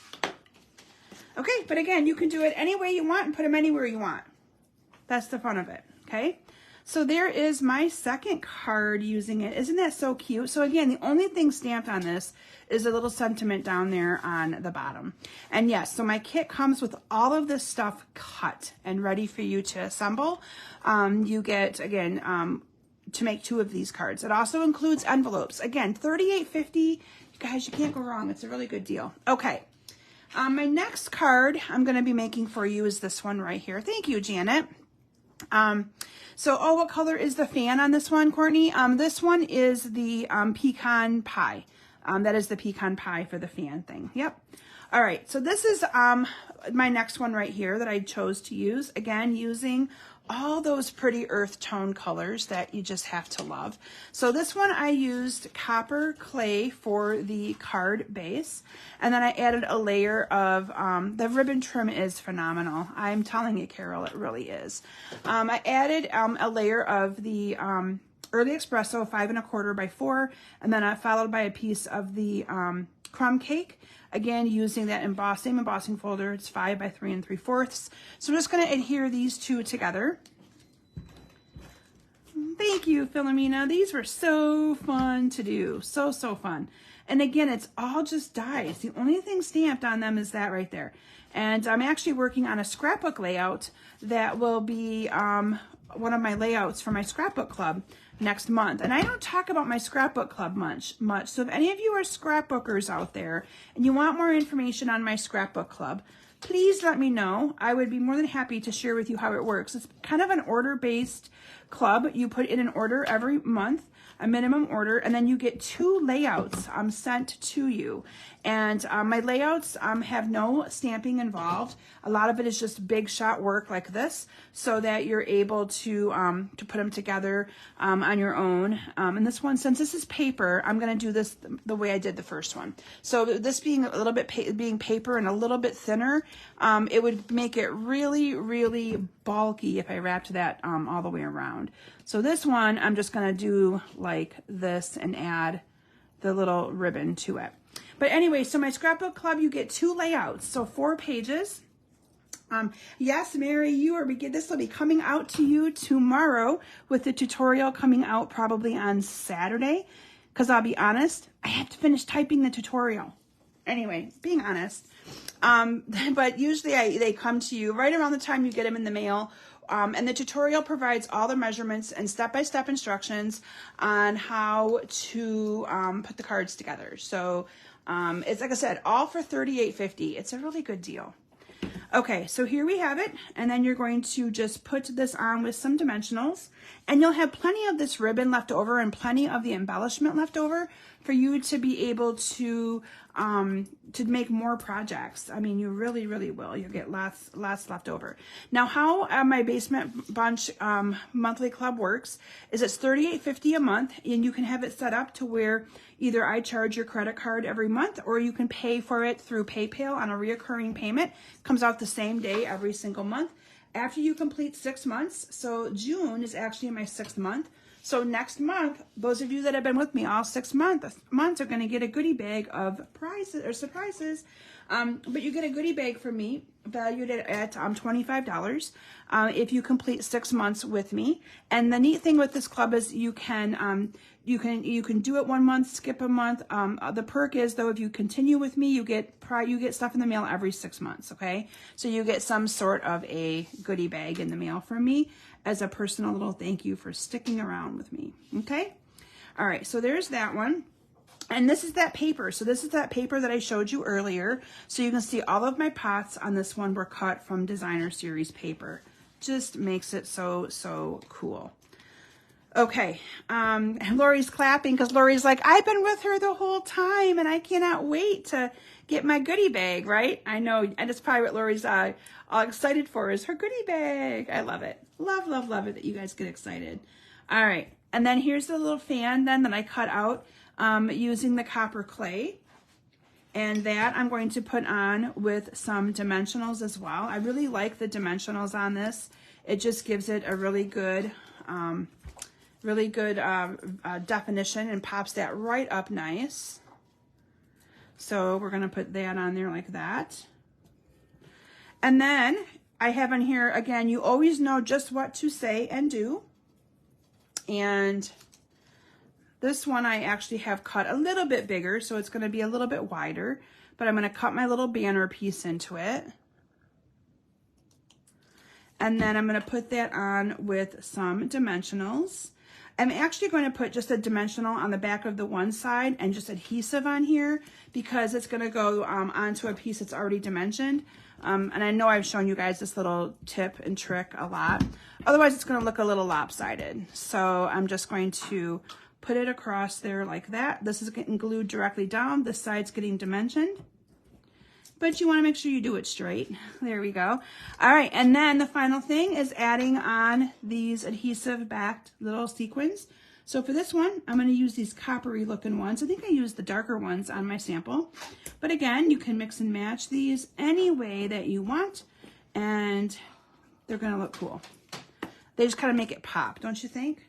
Okay, but again, you can do it any way you want and put them anywhere you want. That's the fun of it, okay? So there is my second card using it. Isn't that so cute? So again, the only thing stamped on this is a little sentiment down there on the bottom. And yes, so my kit comes with all of this stuff cut and ready for you to assemble. You get, again, to make 2 of these cards. It also includes envelopes. Again, $38.50. You guys, you can't go wrong. It's a really good deal. Okay. My next card I'm going to be making for you is this one right here. Thank you, Janet. So, oh, what color is the fan on this one, Courtney? This one is the pecan pie. That is the pecan pie for the fan thing. Yep. All right, so this is my next one right here that I chose to use. Again, using all those pretty earth tone colors that you just have to love. So this one I used copper clay for the card base, and then I added a layer of, the ribbon trim is phenomenal. I'm telling you, Carol, it really is. I added a layer of the Early Espresso 5 1/4 by 4, and then followed by a piece of the crumb cake. Again, using that same embossing folder, it's 5 by 3 3/4. So I'm just going to adhere these 2 together. Thank you, Philomena. These were so fun to do. So fun. And again, it's all just dies. The only thing stamped on them is that right there. And I'm actually working on a scrapbook layout that will be one of my layouts for my scrapbook club next month. And I don't talk about my scrapbook club much. So if any of you are scrapbookers out there and you want more information on my scrapbook club, please let me know. I would be more than happy to share with you how it works. It's kind of an order-based club. You put in an order every month, a minimum order, and then you get 2 layouts sent to you. And my layouts have no stamping involved. A lot of it is just big shot work like this, so that you're able to put them together on your own. And this one, since this is paper, I'm going to do this the way I did the first one. So this being a little bit being paper and a little bit thinner, it would make it really, really bulky if I wrapped that all the way around. So this one, I'm just going to do like this and add the little ribbon to it. But anyway, so my scrapbook club, you get 2 layouts, so 4 pages. Yes, Mary, this will be coming out to you tomorrow, with the tutorial coming out probably on Saturday, because I'll be honest, I have to finish typing the tutorial. Anyway, being honest. But usually they come to you right around the time you get them in the mail. And the tutorial provides all the measurements and step-by-step instructions on how to put the cards together. So it's, like I said, all for $38.50. It's a really good deal. Okay, so here we have it, and then you're going to just put this on with some dimensionals, and you'll have plenty of this ribbon left over and plenty of the embellishment left over for you to be able to make more projects. I mean, you really, really will. You'll get lots left over. Now, how my Basement Bunch monthly club works is it's $38.50 a month, and you can have it set up to where either I charge your credit card every month, or you can pay for it through PayPal on a reoccurring payment. Comes out the same day every single month. After you complete 6 months, so June is actually my 6th month. So next month, those of you that have been with me all 6 months are going to get a goodie bag of prizes or surprises. But you get a goodie bag from me, valued at $25 if you complete 6 months with me. And the neat thing with this club is you can do it 1 month, skip a month. The perk is, though, if you continue with me, you get stuff in the mail every 6 months. Okay, so you get some sort of a goodie bag in the mail from me as a personal little thank you for sticking around with me. Okay, all right. So there's that one. And this is that paper. So this is that paper that I showed you earlier. So you can see all of my pots on this one were cut from Designer Series paper. Just makes it so cool. Okay, Lori's clapping because Lori's like, I've been with her the whole time and I cannot wait to get my goodie bag, right? I know, and it's probably what Lori's all excited for is her goodie bag. I love it. Love it that you guys get excited. All right, and then here's the little fan then that I cut out using the copper clay. And that I'm going to put on with some dimensionals as well. I really like the dimensionals on this. It just gives it a really good definition and pops that right up nice. So we're going to put that on there like that. And then I have on here, again, you always know just what to say and do. And this one I actually have cut a little bit bigger, so it's going to be a little bit wider, but I'm going to cut my little banner piece into it. And then I'm going to put that on with some dimensionals. I'm actually going to put just a dimensional on the back of the one side and just adhesive on here because it's going to go onto a piece that's already dimensioned. And I know I've shown you guys this little tip and trick a lot. Otherwise, it's going to look a little lopsided. So I'm just going to put it across there like that. This is getting glued directly down. This side's getting dimensioned. But you want to make sure you do it straight. There we go. All right, and then the final thing is adding on these adhesive backed little sequins. So for this one, I'm going to use these coppery looking ones. I think I used the darker ones on my sample. But again, you can mix and match these any way that you want, and they're going to look cool. They just kind of make it pop, don't you think?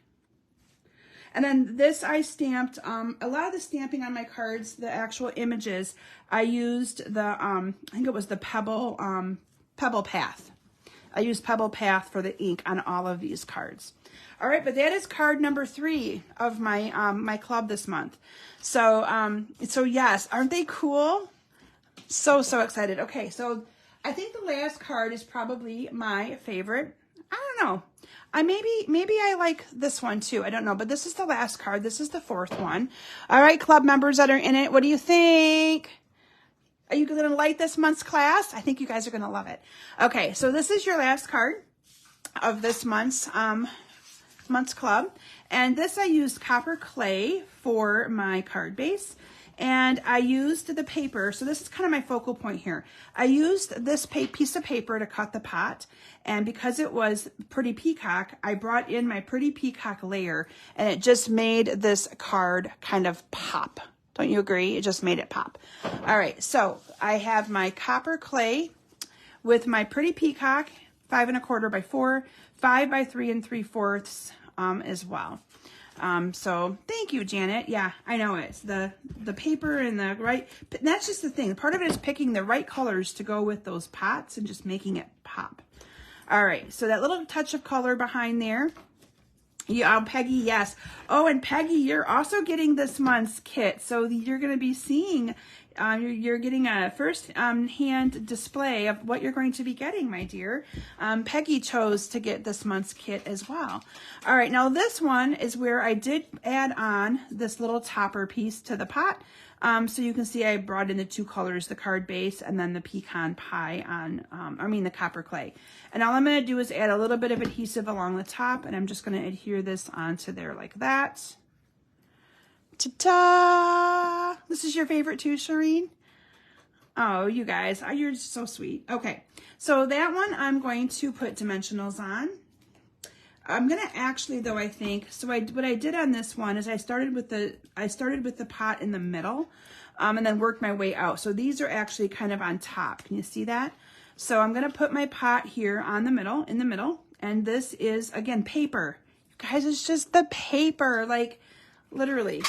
And then this I stamped, a lot of the stamping on my cards, the actual images, I used the, I think it was the Pebble Path. I use Pebble Path for the ink on all of these cards. All right, but that is card number 3 of my my club this month. So so yes, aren't they cool? So excited. Okay, so I think the last card is probably my favorite. I don't know. Maybe I like this one too. I don't know, but this is the last card. This is the 4th one. All right, club members that are in it, what do you think? Are you going to like this month's class? I think you guys are going to love it. Okay, so this is your last card of this month's club. And this I used copper clay for my card base. And I used the paper, so this is kind of my focal point here. I used this piece of paper to cut the pot, and because it was Pretty Peacock, I brought in my Pretty Peacock layer, and it just made this card kind of pop. Don't you agree? It just made it pop. All right, so I have my copper clay with my Pretty Peacock, 5 1/4 by 4, 5 by 3 3/4 as well. So thank you, Janet. Yeah, I know it's the paper and the right, but that's just the thing. Part of it is picking the right colors to go with those pots and just making it pop. All right, so that little touch of color behind there. Yeah, Peggy, yes. Oh, and Peggy, you're also getting this month's kit. So you're going to be seeing, you're getting a first-hand display of what you're going to be getting, my dear. Peggy chose to get this month's kit as well. All right, now this one is where I did add on this little topper piece to the pot. So you can see I brought in the 2 colors, the card base and then the pecan pie on, the copper clay. And all I'm going to do is add a little bit of adhesive along the top, and I'm just going to adhere this onto there like that. Ta-da! This is your favorite too, Shireen? Oh, you guys, you're so sweet. Okay, so that one I'm going to put dimensionals on. I'm gonna actually, though, I think, so what I did on this one is I started with the pot in the middle, and then worked my way out. So these are actually kind of on top. Can you see that? So I'm gonna put my pot here on in the middle, and this is, again, paper. You guys, it's just the paper, like, literally.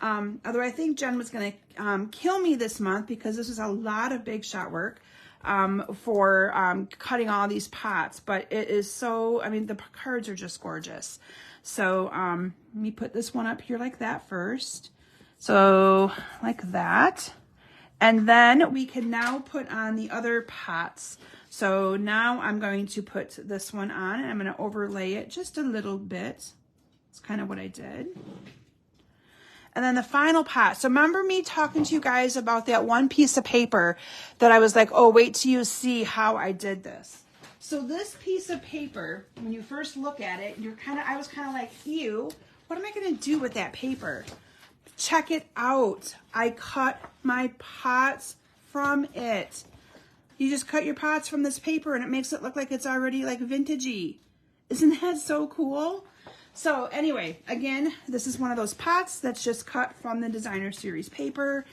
Although I think Jen was gonna kill me this month because this is a lot of big shot work. For cutting all these pots, but it is so, I mean, the cards are just gorgeous. So let me put this one up here like that first. So like that. And then we can now put on the other pots. So now I'm going to put this one on, and I'm going to overlay it just a little bit. That's kind of what I did. And then the final pot. So remember me talking to you guys about that one piece of paper that I was like, oh, wait till you see how I did this. So this piece of paper, when you first look at it, I was kind of like, ew, what am I going to do with that paper? Check it out. I cut my pots from it. You just cut your pots from this paper and it makes it look like it's already like vintagey. Isn't that so cool? So anyway, again, this is one of those pots that's just cut from the designer series paper.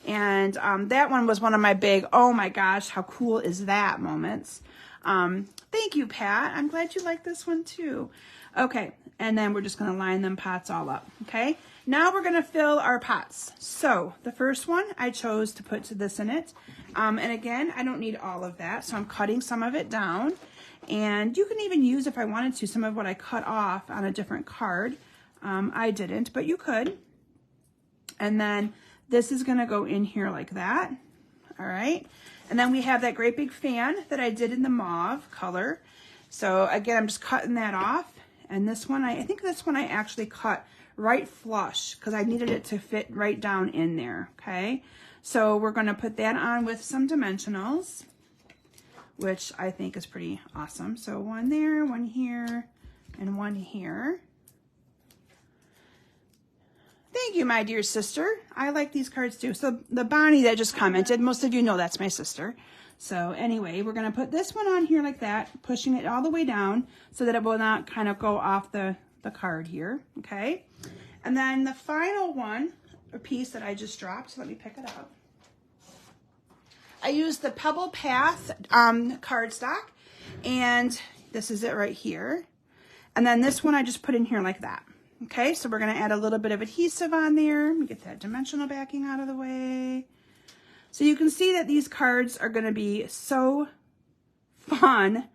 And that one was one of my big, oh my gosh, how cool is that moments. Thank you, Pat. I'm glad you like this one too. Okay, and then we're just gonna line them pots all up, okay? Now we're gonna fill our pots. So the first one, I chose to put this in it. And again, I don't need all of that, so I'm cutting some of it down. And you can even use, if I wanted to, some of what I cut off on a different card. I didn't, but you could. And then this is gonna go in here like that, all right? And then we have that great big fan that I did in the mauve color. So again, I'm just cutting that off. And this one, I think this one I actually cut right flush because I needed it to fit right down in there, okay? So we're gonna put that on with some dimensionals, which I think is pretty awesome. So one there, one here, and one here. Thank you, my dear sister. I like these cards too. So the Bonnie that just commented, most of you know that's my sister. So anyway, we're gonna put this one on here like that, pushing it all the way down so that it will not kind of go off the card here, okay? And then the final one, a piece that I just dropped, so let me pick it up. I used the Pebble Path cardstock, and this is it right here. And then this one I just put in here like that. Okay, so we're gonna add a little bit of adhesive on there. Let me get that dimensional backing out of the way. So you can see that these cards are gonna be so fun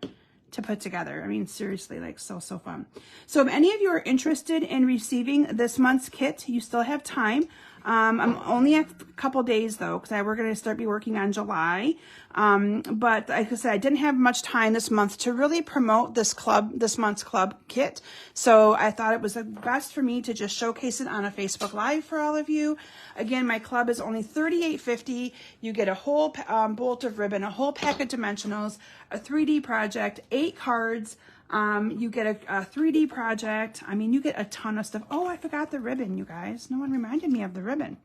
to put together. I mean, seriously, like so fun. So if any of you are interested in receiving this month's kit, you still have time. I'm only a couple days though, because we're going to be working on July. But like I said, I didn't have much time this month to really promote this month's club kit. So I thought it was the best for me to just showcase it on a Facebook Live for all of you. Again, my club is only $38.50. You get a whole bolt of ribbon, a whole pack of dimensionals, a 3D project, 8 cards. You get a 3D project. I mean, you get a ton of stuff. Oh, I forgot the ribbon, you guys. No one reminded me of the ribbon.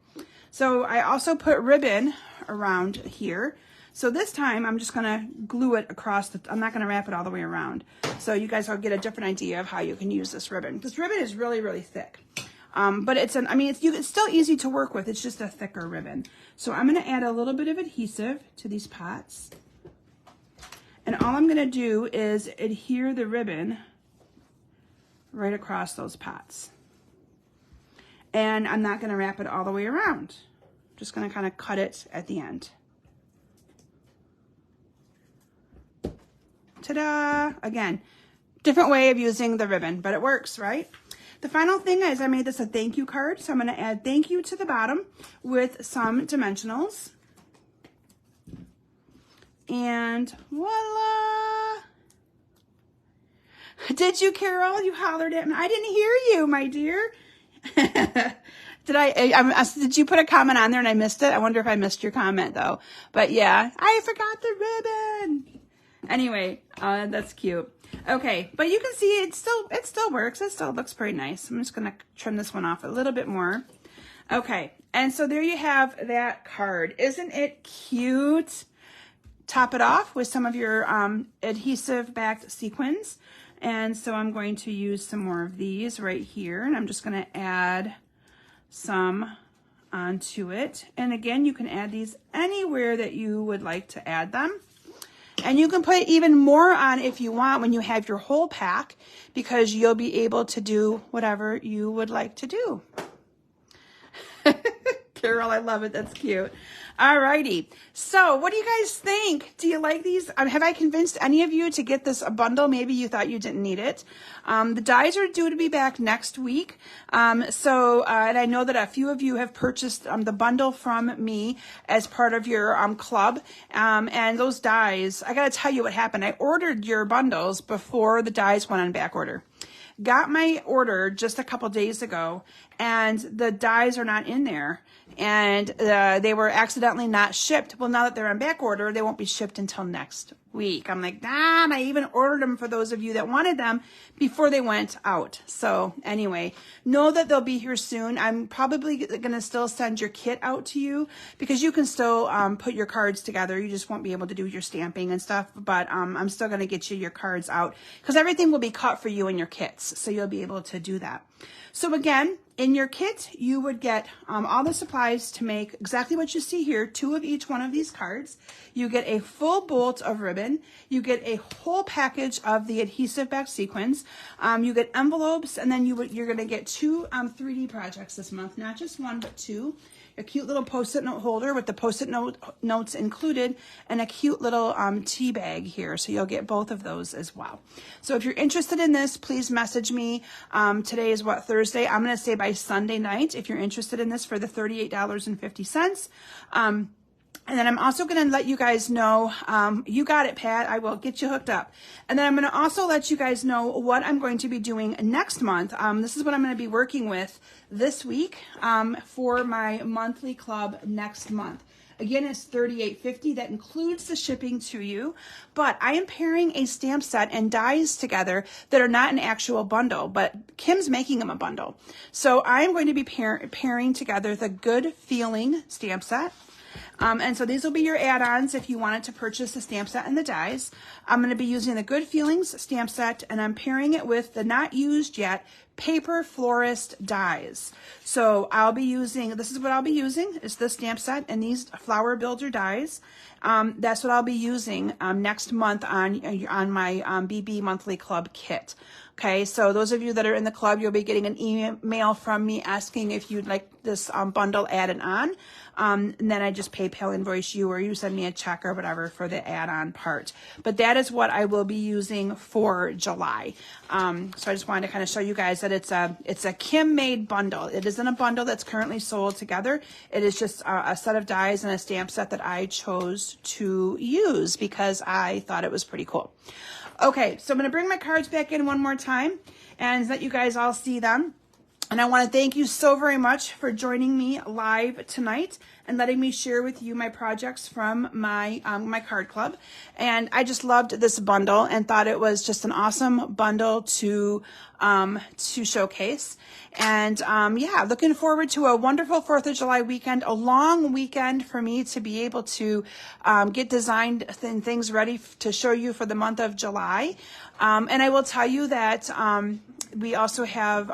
So I also put ribbon around here. So this time I'm just gonna glue it across I'm not gonna wrap it all the way around. So you guys will get a different idea of how you can use this ribbon. This ribbon is really, really thick. But it's still easy to work with. It's just a thicker ribbon. So I'm gonna add a little bit of adhesive to these pots. And all I'm gonna do is adhere the ribbon right across those pots. And I'm not gonna wrap it all the way around. Just gonna kind of cut it at the end. Ta-da! Again, different way of using the ribbon, but it works, right? The final thing is I made this a thank you card. So I'm gonna add thank you to the bottom with some dimensionals. And voila! Did you, Carol? You hollered at me. I didn't hear you, my dear. Did you put a comment on there and I missed it? I wonder if I missed your comment though. But yeah, I forgot the ribbon. Anyway, that's cute. Okay, but you can see it still works. It still looks pretty nice. I'm just gonna trim this one off a little bit more. Okay, and so there you have that card. Isn't it cute? Top it off with some of your adhesive backed sequins. And so I'm going to use some more of these right here, and I'm just going to add some onto it. And again, you can add these anywhere that you would like to add them. And you can put even more on if you want when you have your whole pack, because you'll be able to do whatever you would like to do. Carol, I love it. That's cute. Alrighty. So what do you guys think? Do you like these? Have I convinced any of you to get this a bundle? Maybe you thought you didn't need it. The dies are due to be back next week. And I know that a few of you have purchased the bundle from me as part of your club. And those dies, I got to tell you what happened. I ordered your bundles before the dies went on back order. Got my order just a couple days ago, and the dies are not in there, and they were accidentally not shipped. Well, now that they're on back order, they won't be shipped until next week. I'm like, damn, I even ordered them for those of you that wanted them before they went out. So anyway, know that they'll be here soon. I'm probably going to still send your kit out to you, because you can still put your cards together. You just won't be able to do your stamping and stuff, but I'm still going to get you your cards out, because everything will be cut for you in your kits, so you'll be able to do that. So again, in your kit, you would get all the supplies to make exactly what you see here, 2 of each one of these cards. You get a full bolt of ribbon. You get a whole package of the adhesive back sequins. You get envelopes, and then you're going to get 2 3D projects this month, not just 1, but 2. A cute little post-it note holder with the post-it notes included, and a cute little tea bag here. So you'll get both of those as well. So if you're interested in this, please message me. Today is what, Thursday? I'm going to say by Sunday night if you're interested in this for the $38.50. And then I'm also going to let you guys know, you got it, Pat. I will get you hooked up. And then I'm going to also let you guys know what I'm going to be doing next month. This is what I'm going to be working with this week for my monthly club next month. Again, it's $38.50. That includes the shipping to you. But I am pairing a stamp set and dies together that are not an actual bundle, but Kim's making them a bundle. So I'm going to be pairing together the Good Feeling stamp set. And so these will be your add-ons if you wanted to purchase the stamp set and the dies. I'm going to be using the Good Feelings stamp set, and I'm pairing it with the not used yet Paper Florist dies. So I'll be using, this is what I'll be using, is the stamp set and these flower builder dies. That's what I'll be using next month on my BB monthly club kit. Okay, so those of you that are in the club, you'll be getting an email from me asking if you'd like this bundle added on. And then I just PayPal invoice you, or you send me a check or whatever for the add-on part. But that is what I will be using for July. So I just wanted to kind of show you guys that it's a Kim-made bundle. It isn't a bundle that's currently sold together. It is just a set of dies and a stamp set that I chose to use because I thought it was pretty cool. Okay, so I'm going to bring my cards back in one more time and let you guys all see them. And I want to thank you so very much for joining me live tonight and letting me share with you my projects from my my card club. And I just loved this bundle and thought it was just an awesome bundle to showcase. And yeah, looking forward to a wonderful 4th of July weekend, a long weekend for me to be able to get designed things ready to show you for the month of July. And I will tell you that we also have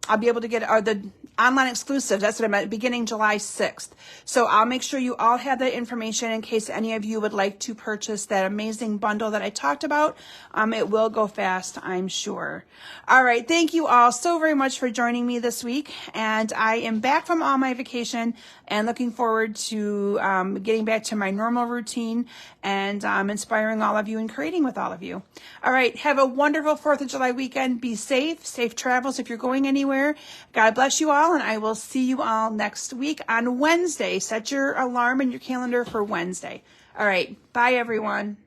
I'll be able to get the online exclusives. That's what I meant, beginning July 6th. So I'll make sure you all have that information in case any of you would like to purchase that amazing bundle that I talked about. It will go fast, I'm sure. All right. Thank you all so very much for joining me this week. And I am back from all my vacation and looking forward to getting back to my normal routine and inspiring all of you and creating with all of you. All right. Have a wonderful 4th of July weekend. Be safe. Safe travels if you're going anywhere. God bless you all. And I will see you all next week on Wednesday. Set your alarm in your calendar for Wednesday. All right. Bye, everyone.